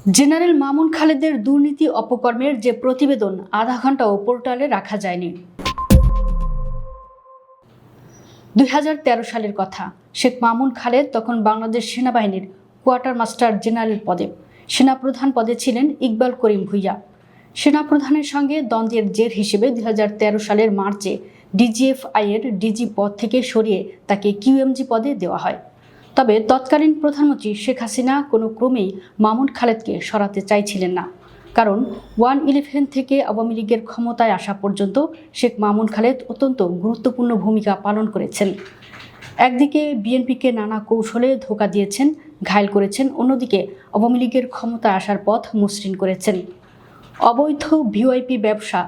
General Mamun খালেদের দুর্নীতি অপকর্মের যে প্রতিবেদন আধা ঘন্টাও পোর্টালে রাখা যায়নি। 2013 সালের কথা। শেখ মামুন খালেদ তখন বাংলাদেশ সেনাবাহিনীর কোয়ার্টার মাস্টার জেনারেল পদে, সেনাপ্রধান পদে ছিলেন ইকবাল করিম ভূঁইয়া। সেনাপ্রধানের সঙ্গে দ্বন্দ্বের জের হিসেবে 2013 সালের মার্চে ডিজিএফআই এর ডিজি পদ থেকে সরিয়ে তাকে কিউএমজি পদে দেওয়া হয়। তবে তৎকালীন প্রধানমন্ত্রী শেখ হাসিনা কোনো ক্রমেই মামুন খালেদকে সরাতে চাইছিলেন না, কারণ 111 থেকে আওয়ামী লীগের ক্ষমতায় আসা পর্যন্ত শেখ মামুন খালেদ অত্যন্ত গুরুত্বপূর্ণ ভূমিকা পালন করেছেন। একদিকে বিএনপিকে নানা কৌশলে ধোঁকা দিয়েছেন, ঘায়েল করেছেন, অন্যদিকে আওয়ামী লীগের ক্ষমতায় আসার পথ মসৃণ করেছেন। অবৈধ ভিওআইপি ব্যবসা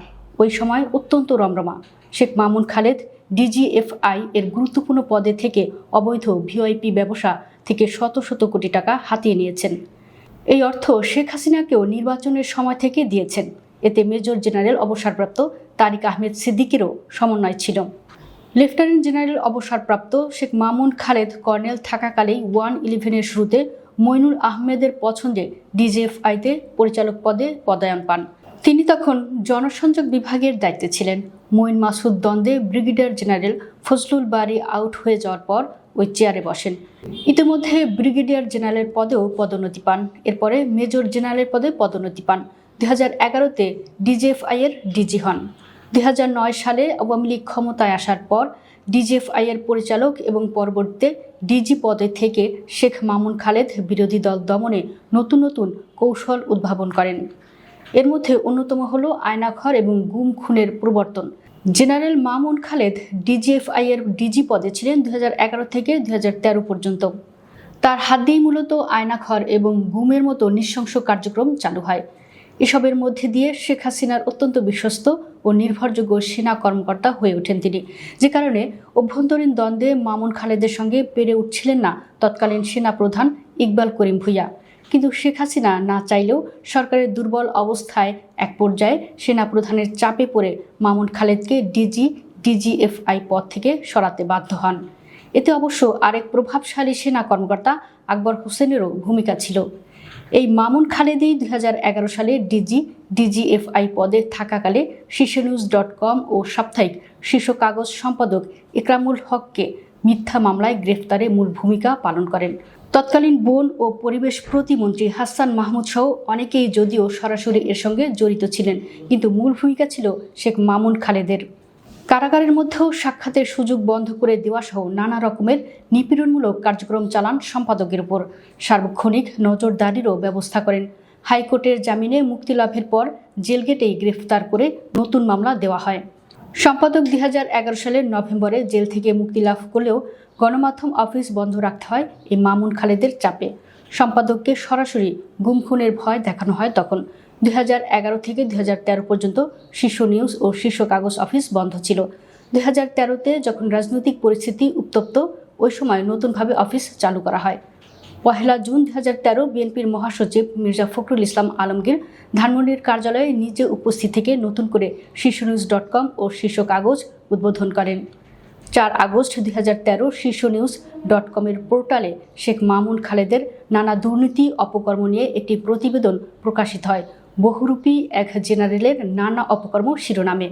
ওই সময় অত্যন্ত রমরমা। শেখ মামুন খালেদ ডিজিএফআই এর গুরুত্বপূর্ণ পদে থেকে অবৈধ ভিওআইপি ব্যবসা থেকে শত শত কোটি টাকা হাতিয়ে নিয়েছেন। এই অর্থ শেখ হাসিনাকেও নির্বাচনের সময় থেকে দিয়েছেন। এতে মেজর জেনারেল অবসরপ্রাপ্ত তারিক আহমেদ সিদ্দিকেরও সমন্বয় ছিল। লেফটেন্যান্ট জেনারেল অবসরপ্রাপ্ত শেখ মামুন খালেদ কর্নেল থাকাকালেই 111-এর শুরুতে মইনুল আহমেদের পছন্দে ডিজিএফআইতে পরিচালক পদে পদায়ন পান। তিনি তখন জনসংযোগ বিভাগের দায়িত্বে ছিলেন। মঈন মাসুদ দ্বন্দ্বে ব্রিগেডিয়ার জেনারেল ফজলুল বারী আউট হয়ে যাওয়ার পর ওই চেয়ারে বসেন। ইতিমধ্যে ব্রিগেডিয়ার জেনারেলের পদেও পদোন্নতি পান। এরপরে মেজর জেনারেলের পদে পদোন্নতি পান। 2011-তে ডিজিএফআই এর ডিজি হন। 2009 সালে আওয়ামী লীগ ক্ষমতায় আসার পর ডিজিএফআই এর পরিচালক এবং পরবর্তীতে ডিজি পদে থেকে শেখ মামুন খালেদ বিরোধী দল দমনে নতুন নতুন কৌশল উদ্ভাবন করেন। এর মধ্যে অন্যতম হল আয়নাঘর এবং গুম খুনের প্রবর্তন। জেনারেল মামুন খালেদ ডিজিএফআই এর ডিজি পদে ছিলেন 2011 থেকে 2013 পর্যন্ত। তার হাত দিয়েই মূলত আয়নাঘর এবং গুমের মতো নৃশংস কার্যক্রম চালু হয়। এসবের মধ্যে দিয়ে শেখ হাসিনার অত্যন্ত বিশ্বস্ত ও নির্ভরযোগ্য সেনা কর্মকর্তা হয়ে ওঠেন তিনি, যে কারণে অভ্যন্তরীণ দ্বন্দ্বে মামুন খালেদের সঙ্গে পেরে উঠছিলেন না তৎকালীন সেনাপ্রধান ইকবাল করিম ভূঁইয়া। কিন্তু শেখ হাসিনা না চাইলেও সরকারের দুর্বল অবস্থায় এক পর্যায়ে সেনাপ্রধানের চাপে পড়ে মামুন খালেদকে ডিজিএফআই পদ থেকে সরাতে বাধ্য হন। এতে অবশ্য আরেক প্রভাবশালী সেনা কর্মকর্তা আকবর হোসেনেরও ভূমিকা ছিল। এই মামুন খালেদই 2011 সালে ডিজিএফআই পদে থাকাকালে শীর্ষনিউজ.com ও সাপ্তাহিক শীর্ষ কাগজ সম্পাদক ইকরামুল হককে মিথ্যা মামলায় গ্রেফতারে মূল ভূমিকা পালন করেন। তৎকালীন বন ও পরিবেশ প্রতিমন্ত্রী হাসান মাহমুদ সহ অনেকেই যদিও সরাসরি এর সঙ্গে জড়িত ছিলেন, কিন্তু মূল ভূমিকা ছিল শেখ মামুন খালেদের। কারাগারের মধ্যেও সাক্ষাতের সুযোগ বন্ধ করে দেওয়া সহ নানা রকমের নিপীড়নমূলক কার্যক্রম চালান সম্পাদকের উপর। সার্বক্ষণিক নজরদারিরও ব্যবস্থা করেন। হাইকোর্টের জামিনে মুক্তি লাভের পর জেলগেটেই গ্রেফতার করে নতুন মামলা দেওয়া হয়। সম্পাদক 2011 সালের নভেম্বরে জেল থেকে মুক্তি লাভ করলেও গণমাধ্যম অফিস বন্ধ রাখতে হয় এই মামুন খালেদের চাপে। সম্পাদককে সরাসরি গুম খুনের ভয় দেখানো হয় তখন। 2011 থেকে 2013 পর্যন্ত শীর্ষ নিউজ ও শীর্ষ কাগজ অফিস বন্ধ ছিল। 2013-তে যখন রাজনৈতিক পরিস্থিতি উত্তপ্ত, ওই সময় নতুনভাবে অফিস চালু করা হয়। 1 জুন 2013 বিএনপির মহাসচিব মির্জা ফখরুল ইসলাম আলমগীর ধানমন্ডির কার্যালয়ে নিজে উপস্থিত থেকে নতুন করে শীর্ষনিউজ.com ও শীর্ষ কাগজ উদ্বোধন করেন। 4 আগস্ট 2013 শীর্ষনিউজ.com এর পোর্টালে শেখ মামুন খালেদের নানা দুর্নীতি অপকর্ম নিয়ে একটি প্রতিবেদন প্রকাশিত হয়, বহুরূপী এক জেনারেলের নানা অপকর্ম শিরোনামে।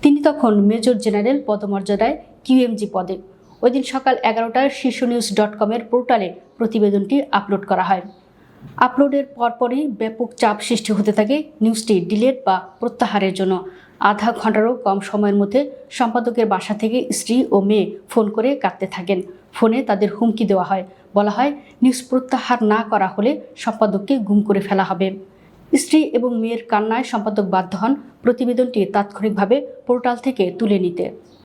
তিনি তখন মেজর জেনারেল পদমর্যাদায় কিউএমজি পদে। ওই দিন সকাল 11টায় শীর্ষনিউজ.com এর পোর্টালে প্রতিবেদনটি আপলোড করা হয়। আপলোডের পরপরই ব্যাপক চাপ সৃষ্টি হতে থাকে নিউজটি ডিলিট বা প্রত্যাহারের জন্য। আধা ঘন্টারও কম সময়ের মধ্যে সম্পাদকের বাসা থেকে স্ত্রী ও মেয়ে ফোন করে কাঁদতে থাকেন। ফোনে তাদের হুমকি দেওয়া হয়, বলা হয় নিউজ প্রত্যাহার না করা হলে সম্পাদককে গুম করে ফেলা হবে। স্ত্রী এবং মেয়ের কান্নায় সম্পাদক বাধ্য হন প্রতিবেদনটি তাৎক্ষণিকভাবে পোর্টাল থেকে তুলে নিতে।